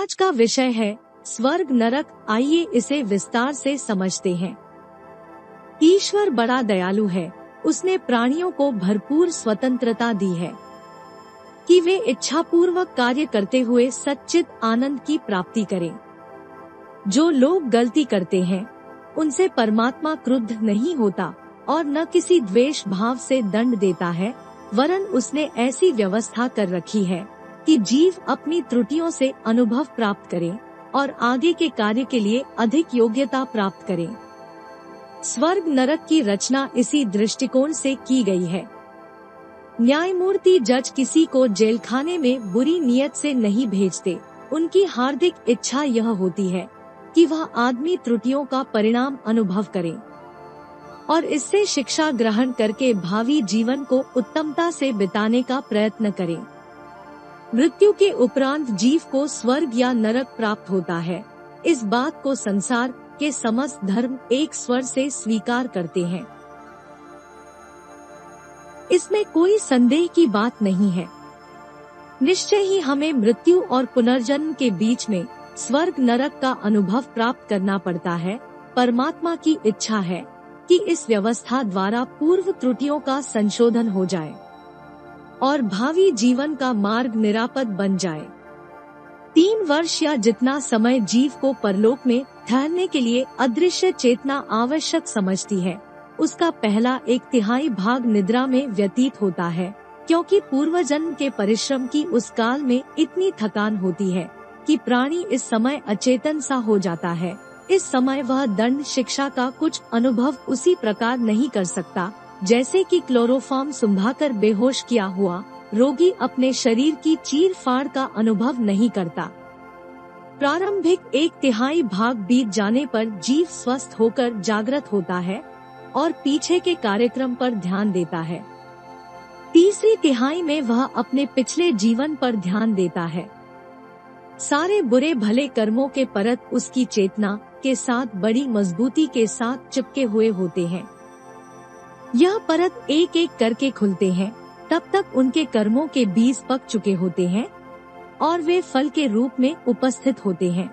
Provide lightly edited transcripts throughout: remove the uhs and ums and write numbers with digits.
आज का विषय है स्वर्ग नरक। आइए इसे विस्तार से समझते हैं। ईश्वर बड़ा दयालु है। उसने प्राणियों को भरपूर स्वतंत्रता दी है कि वे इच्छापूर्वक कार्य करते हुए सच्चित आनंद की प्राप्ति करें। जो लोग गलती करते हैं उनसे परमात्मा क्रुद्ध नहीं होता और न किसी द्वेष भाव से दंड देता है, वरन उसने ऐसी व्यवस्था कर रखी है कि जीव अपनी त्रुटियों से अनुभव प्राप्त करे और आगे के कार्य के लिए अधिक योग्यता प्राप्त करे। स्वर्ग नरक की रचना इसी दृष्टिकोण से की गई है। न्यायमूर्ति जज किसी को जेलखाने में बुरी नियत से नहीं भेजते। उनकी हार्दिक इच्छा यह होती है कि वह आदमी त्रुटियों का परिणाम अनुभव करे और इससे शिक्षा ग्रहण करके भावी जीवन को उत्तमता से बिताने का प्रयत्न करे। मृत्यु के उपरांत जीव को स्वर्ग या नरक प्राप्त होता है। इस बात को संसार के समस्त धर्म एक स्वर से स्वीकार करते हैं। इसमें कोई संदेह की बात नहीं है। निश्चय ही हमें मृत्यु और पुनर्जन्म के बीच में स्वर्ग नरक का अनुभव प्राप्त करना पड़ता है। परमात्मा की इच्छा है कि इस व्यवस्था द्वारा पूर्व त्रुटियों का संशोधन हो जाए और भावी जीवन का मार्ग निरापद बन जाए। 3 वर्ष या जितना समय जीव को परलोक में ठहरने के लिए अदृश्य चेतना आवश्यक समझती है, उसका पहला 1/3 भाग निद्रा में व्यतीत होता है, क्योंकि पूर्वजन्म के परिश्रम की उस काल में इतनी थकान होती है कि प्राणी इस समय अचेतन सा हो जाता है। इस समय वह दंड शिक्षा का कुछ अनुभव उसी प्रकार नहीं कर सकता जैसे कि क्लोरोफॉर्म सुंघाकर बेहोश किया हुआ रोगी अपने शरीर की चीर फाड़ का अनुभव नहीं करता। प्रारंभिक 1/3 भाग बीत जाने पर जीव स्वस्थ होकर जागृत होता है और पीछे के कार्यक्रम पर ध्यान देता है। तीसरी तिहाई में वह अपने पिछले जीवन पर ध्यान देता है। सारे बुरे भले कर्मों के परत उसकी चेतना के साथ बड़ी मजबूती के साथ चिपके हुए होते हैं। यह परत एक एक करके खुलते हैं, तब तक उनके कर्मों के बीज पक चुके होते हैं और वे फल के रूप में उपस्थित होते हैं।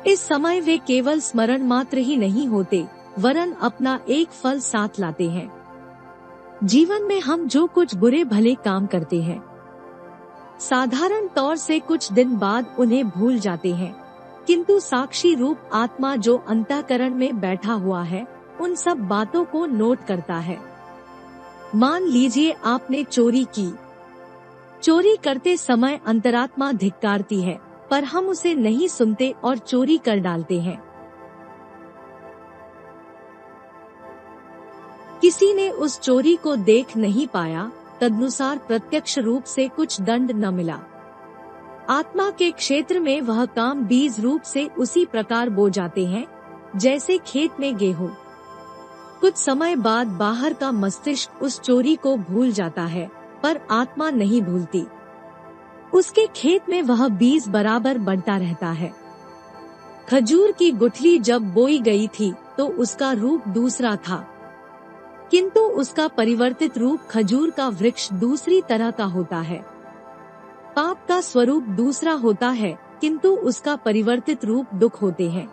इस समय वे केवल स्मरण मात्र ही नहीं होते, वरन अपना एक फल साथ लाते हैं। जीवन में हम जो कुछ बुरे भले काम करते हैं, साधारण तौर से कुछ दिन बाद उन्हें भूल जाते हैं, किंतु साक्षी रूप आत्मा जो अंतःकरण में बैठा हुआ है उन सब बातों को नोट करता है। मान लीजिए आपने चोरी की। चोरी करते समय अंतरात्मा धिक्कारती है, पर हम उसे नहीं सुनते और चोरी कर डालते हैं। किसी ने उस चोरी को देख नहीं पाया, तदनुसार प्रत्यक्ष रूप से कुछ दंड न मिला। आत्मा के क्षेत्र में वह काम बीज रूप से उसी प्रकार बो जाते हैं जैसे खेत में गेहूं। कुछ समय बाद बाहर का मस्तिष्क उस चोरी को भूल जाता है, पर आत्मा नहीं भूलती। उसके खेत में वह बीज बराबर बढ़ता रहता है। खजूर की गुठली जब बोई गई थी तो उसका रूप दूसरा था, किंतु उसका परिवर्तित रूप खजूर का वृक्ष दूसरी तरह का होता है। पाप का स्वरूप दूसरा होता है, किंतु उसका परिवर्तित रूप दुख होते हैं।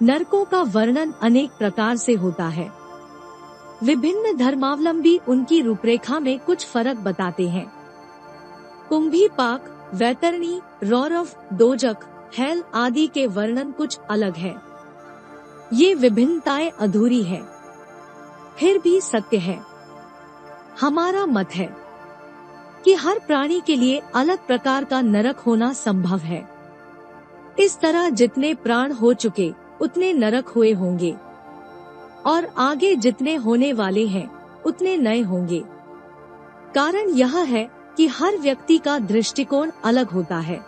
नरकों का वर्णन अनेक प्रकार से होता है। विभिन्न धर्मावलंबी उनकी रूपरेखा में कुछ फर्क बताते हैं। कुंभी पाक, वैतरणी, रौरव, दोजक, हेल आदि के वर्णन कुछ अलग है। ये विभिन्नताएं अधूरी है, फिर भी सत्य है। हमारा मत है कि हर प्राणी के लिए अलग प्रकार का नरक होना संभव है। इस तरह जितने प्राण हो चुके उतने नरक हुए होंगे और आगे जितने होने वाले हैं उतने नए होंगे। कारण यह है कि हर व्यक्ति का दृष्टिकोण अलग होता है।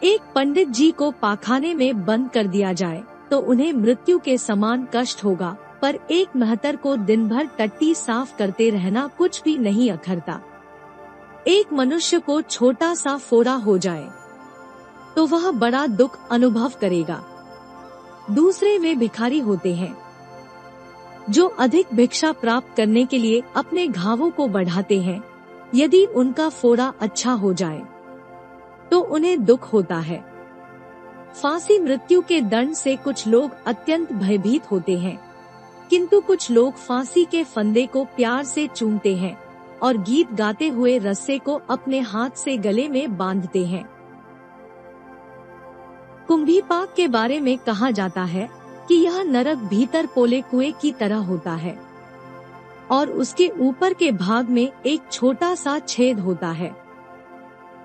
एक पंडित जी को पाखाने में बंद कर दिया जाए तो उन्हें मृत्यु के समान कष्ट होगा, पर एक महतर को दिन भर टट्टी साफ करते रहना कुछ भी नहीं अखरता। एक मनुष्य को छोटा सा फोड़ा हो जाए तो वह बड़ा दुख अनुभव करेगा। दूसरे वे भिखारी होते हैं जो अधिक भिक्षा प्राप्त करने के लिए अपने घावों को बढ़ाते हैं यदि उनका फोड़ा अच्छा हो जाए तो उन्हें दुख होता है। फांसी मृत्यु के दंड से कुछ लोग अत्यंत भयभीत होते हैं, किंतु कुछ लोग फांसी के फंदे को प्यार से चूमते हैं और गीत गाते हुए रस्से को अपने हाथ से गले में बांधते हैं। कुंभीपाक के बारे में कहा जाता है कि यह नरक भीतर पोले कुएं की तरह होता है और उसके ऊपर के भाग में एक छोटा सा छेद होता है।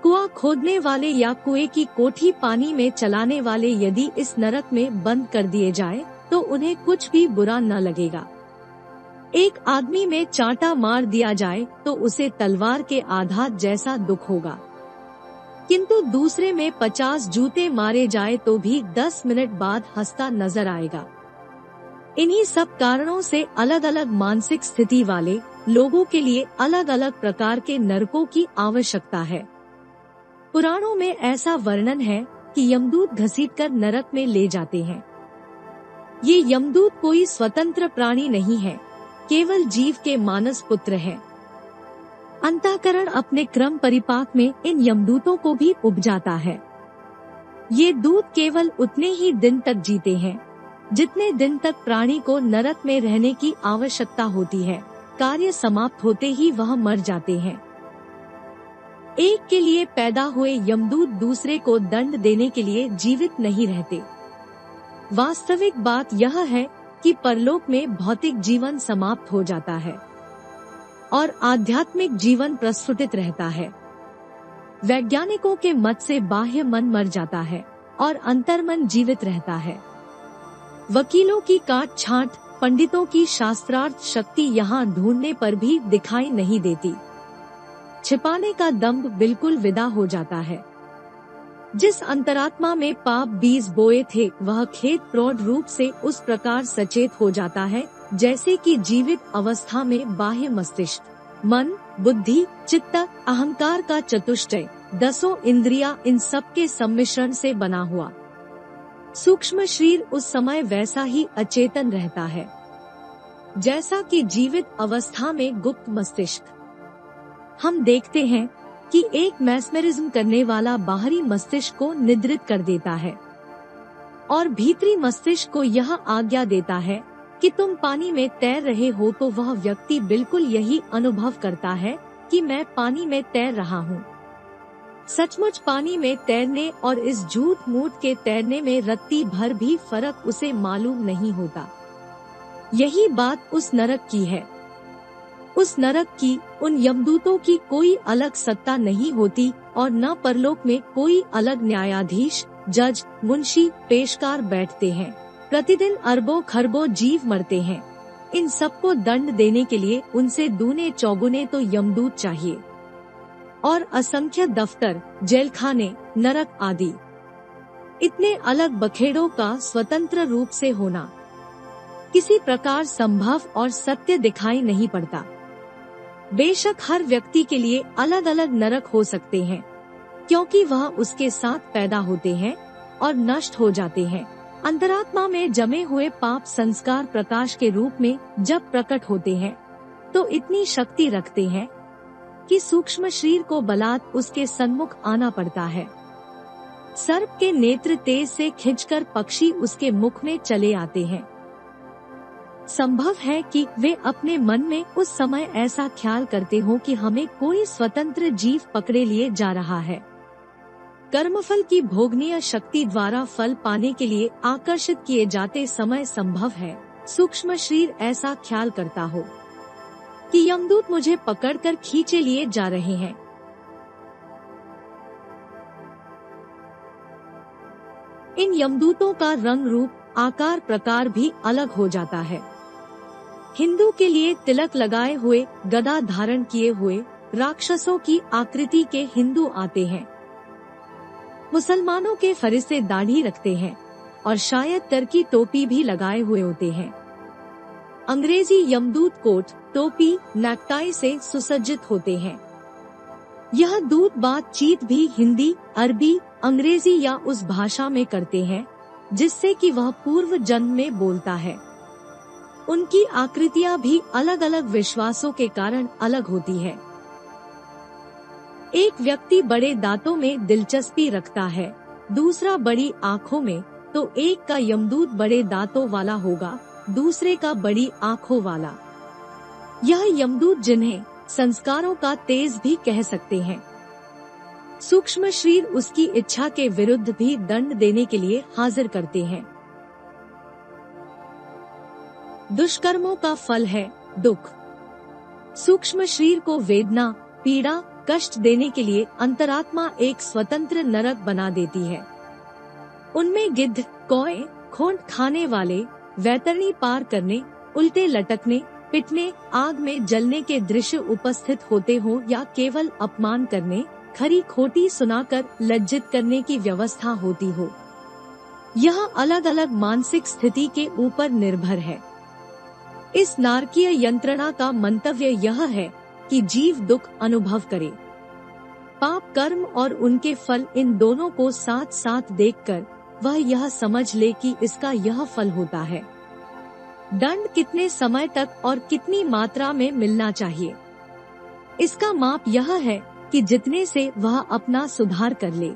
कुआं खोदने वाले या कुएं की कोठी पानी में चलाने वाले यदि इस नरक में बंद कर दिए जाए तो उन्हें कुछ भी बुरा न लगेगा। एक आदमी में चांटा मार दिया जाए तो उसे तलवार के आघात जैसा दुख होगा, किंतु दूसरे में 50 जूते मारे जाए तो भी 10 मिनट बाद हंसता नजर आएगा। इन्हीं सब कारणों से अलग अलग मानसिक स्थिति वाले लोगों के लिए अलग अलग प्रकार के नरकों की आवश्यकता है। पुराणों में ऐसा वर्णन है कि यमदूत घसीटकर नरक में ले जाते हैं। ये यमदूत कोई स्वतंत्र प्राणी नहीं है, केवल जीव के मानस पुत्र है। अंतःकरण अपने क्रम परिपाक में इन यमदूतों को भी उपजाता है। ये दूत केवल उतने ही दिन तक जीते हैं जितने दिन तक प्राणी को नरक में रहने की आवश्यकता होती है। कार्य समाप्त होते ही वह मर जाते हैं। एक के लिए पैदा हुए यमदूत दूसरे को दंड देने के लिए जीवित नहीं रहते। वास्तविक बात यह है कि परलोक में भौतिक जीवन समाप्त हो जाता है और आध्यात्मिक जीवन प्रस्फुटित रहता है। वैज्ञानिकों के मत से बाह्य मन मर जाता है और अंतर्मन जीवित रहता है। वकीलों की काट छांट, पंडितों की शास्त्रार्थ शक्ति यहाँ ढूंढने पर भी दिखाई नहीं देती। छिपाने का दम्भ बिल्कुल विदा हो जाता है। जिस अंतरात्मा में पाप बीज बोए थे वह खेत प्रौढ़ रूप से उस प्रकार सचेत हो जाता है जैसे कि जीवित अवस्था में बाह्य मस्तिष्क, मन, बुद्धि, चित्त, अहंकार का चतुष्टय, 10 इंद्रियां, इन सब के सम्मिश्रण से बना हुआ सूक्ष्म शरीर उस समय वैसा ही अचेतन रहता है जैसा कि जीवित अवस्था में गुप्त मस्तिष्क। हम देखते हैं कि एक मैस्मेरिज्म करने वाला बाहरी मस्तिष्क को निद्रित कर देता है और भीतरी मस्तिष्क को यह आज्ञा देता है कि तुम पानी में तैर रहे हो, तो वह व्यक्ति बिल्कुल यही अनुभव करता है कि मैं पानी में तैर रहा हूँ। सचमुच पानी में तैरने और इस झूठ मूठ के तैरने में रत्ती भर भी फर्क उसे मालूम नहीं होता। यही बात उस नरक की है। उस नरक की, उन यमदूतों की कोई अलग सत्ता नहीं होती और न परलोक में कोई अलग न्यायाधीश, जज, मुंशी, पेशकार बैठते हैं। प्रतिदिन अरबों खरबों जीव मरते हैं। इन सबको दंड देने के लिए उनसे दूने चौगुने तो यमदूत चाहिए और असंख्य दफ्तर, जेलखाने, नरक आदि। इतने अलग बखेड़ों का स्वतंत्र रूप से होना किसी प्रकार संभव और सत्य दिखाई नहीं पड़ता। बेशक हर व्यक्ति के लिए अलग अलग नरक हो सकते हैं, क्योंकि वह उसके साथ पैदा होते हैं और नष्ट हो जाते हैं। अंतरात्मा में जमे हुए पाप संस्कार प्रकाश के रूप में जब प्रकट होते हैं तो इतनी शक्ति रखते हैं कि सूक्ष्म शरीर को बलात् उसके सन्मुख आना पड़ता है। सर्प के नेत्र तेज से खींचकर पक्षी उसके मुख में चले आते हैं। संभव है कि वे अपने मन में उस समय ऐसा ख्याल करते हो कि हमें कोई स्वतंत्र जीव पकड़े लिए जा रहा है। कर्मफल की भोगनीय शक्ति द्वारा फल पाने के लिए आकर्षित किए जाते समय संभव है सूक्ष्म शरीर ऐसा ख्याल करता हो कि यमदूत मुझे पकड़कर खींचे लिए जा रहे हैं। इन यमदूतों का रंग रूप, आकार, प्रकार भी अलग हो जाता है। हिंदू के लिए तिलक लगाए हुए, गदा धारण किए हुए राक्षसों की आकृति के हिंदू आते हैं। मुसलमानों के फरिश्ते दाढ़ी रखते हैं और शायद टर्की टोपी भी लगाए हुए होते हैं। अंग्रेजी यमदूत कोट, टोपी, नेकटाई से सुसज्जित होते हैं। यह दूत बातचीत भी हिंदी, अरबी, अंग्रेजी या उस भाषा में करते हैं जिससे कि वह पूर्व जन्म में बोलता है। उनकी आकृतियां भी अलग अलग विश्वासों के कारण अलग होती है। एक व्यक्ति बड़े दांतों में दिलचस्पी रखता है, दूसरा बड़ी आँखों में, तो एक का यमदूत बड़े दांतों वाला होगा, दूसरे का बड़ी आँखों वाला। यह यमदूत जिन्हें संस्कारों का तेज भी कह सकते हैं। सूक्ष्म शरीर उसकी इच्छा के विरुद्ध भी दंड देने के लिए हाजिर करते हैं। दुष्कर्मों का फल है दुख। सूक्ष्म शरीर को वेदना, पीड़ा, कष्ट देने के लिए अंतरात्मा एक स्वतंत्र नरक बना देती है। उनमें गिद्ध, कौए, खोंट खाने वाले, वैतरणी पार करने, उल्टे लटकने, पिटने, आग में जलने के दृश्य उपस्थित होते हो या केवल अपमान करने, खरी खोटी सुनाकर लज्जित करने की व्यवस्था होती हो, यह अलग अलग मानसिक स्थिति के ऊपर निर्भर है। इस नारकीय यंत्रणा का मंतव्य यह है कि जीव दुख अनुभव करे। पाप कर्म और उनके फल इन दोनों को साथ साथ देखकर वह यह समझ ले कि इसका यह फल होता है। दंड कितने समय तक और कितनी मात्रा में मिलना चाहिए, इसका माप यह है कि जितने से वह अपना सुधार कर ले।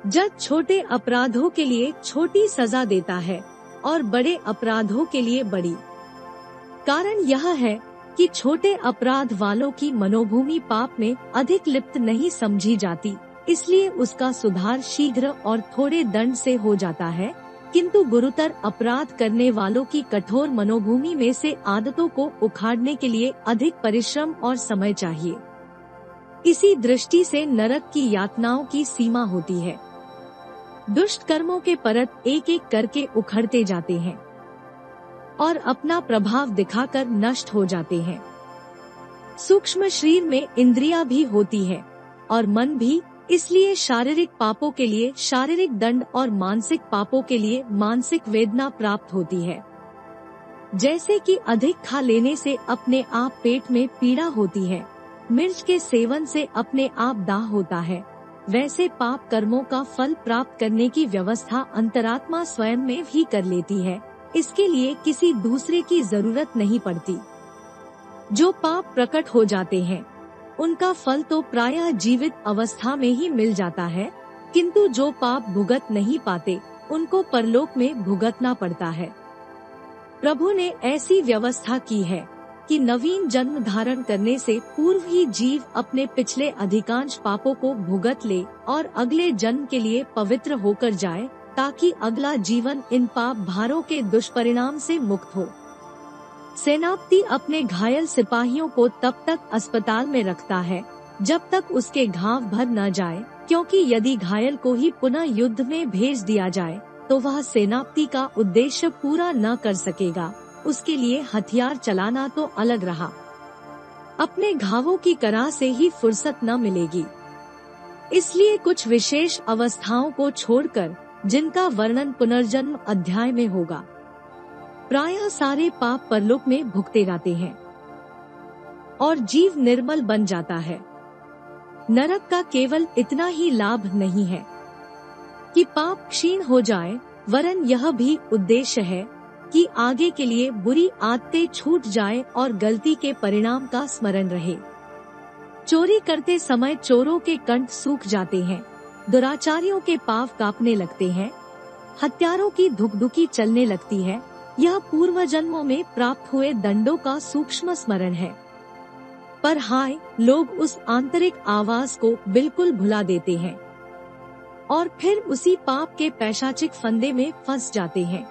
जज छोटे अपराधों के लिए छोटी सजा देता है और बड़े अपराधों के लिए बड़ी। कारण यह है कि छोटे अपराध वालों की मनोभूमि पाप में अधिक लिप्त नहीं समझी जाती, इसलिए उसका सुधार शीघ्र और थोड़े दंड से हो जाता है, किंतु गुरुतर अपराध करने वालों की कठोर मनोभूमि में से आदतों को उखाड़ने के लिए अधिक परिश्रम और समय चाहिए। इसी दृष्टि से नरक की यातनाओं की सीमा होती है। दुष्ट कर्मों के परत एक एक करके उखड़ते जाते हैं और अपना प्रभाव दिखाकर नष्ट हो जाते हैं। सूक्ष्म शरीर में इंद्रियां भी होती है और मन भी, इसलिए शारीरिक पापों के लिए शारीरिक दंड और मानसिक पापों के लिए मानसिक वेदना प्राप्त होती है। जैसे कि अधिक खा लेने से अपने आप पेट में पीड़ा होती है, मिर्च के सेवन से अपने आप दाह होता है, वैसे पाप कर्मों का फल प्राप्त करने की व्यवस्था अंतरात्मा स्वयं में भी कर लेती है। इसके लिए किसी दूसरे की जरूरत नहीं पड़ती। जो पाप प्रकट हो जाते हैं उनका फल तो प्रायः जीवित अवस्था में ही मिल जाता है, किंतु जो पाप भुगत नहीं पाते उनको परलोक में भुगतना पड़ता है। प्रभु ने ऐसी व्यवस्था की है कि नवीन जन्म धारण करने से पूर्व ही जीव अपने पिछले अधिकांश पापों को भुगत ले और अगले जन्म के लिए पवित्र होकर जाए, ताकि अगला जीवन इन पाप भारों के दुष्परिणाम से मुक्त हो। सेनापति अपने घायल सिपाहियों को तब तक अस्पताल में रखता है जब तक उसके घाव भर न जाए, क्योंकि यदि घायल को ही पुनः युद्ध में भेज दिया जाए तो वह सेनापति का उद्देश्य पूरा न कर सकेगा। उसके लिए हथियार चलाना तो अलग रहा, अपने घावों की कराह से ही फुर्सत न मिलेगी। इसलिए कुछ विशेष अवस्थाओं को छोड़कर, जिनका वर्णन पुनर्जन्म अध्याय में होगा, प्रायः सारे पाप परलोक में भुगते जाते हैं और जीव निर्मल बन जाता है। नरक का केवल इतना ही लाभ नहीं है कि पाप क्षीण हो जाए, वरन यह भी उद्देश्य है कि आगे के लिए बुरी आदतें छूट जाए और गलती के परिणाम का स्मरण रहे। चोरी करते समय चोरों के कंठ सूख जाते हैं, दुराचारियों के पांव कांपने लगते हैं, हत्यारों की धुकधुकी चलने लगती है। यह पूर्व जन्मों में प्राप्त हुए दंडों का सूक्ष्म स्मरण है। पर हाय, लोग उस आंतरिक आवाज को बिल्कुल भुला देते हैं और फिर उसी पाप के पैशाचिक फंदे में फंस जाते हैं।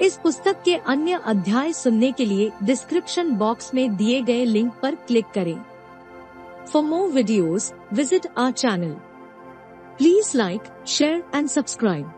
इस पुस्तक के अन्य अध्याय सुनने के लिए डिस्क्रिप्शन बॉक्स में दिए गए लिंक पर क्लिक करें। For more videos visit our channel. Please like, share and subscribe.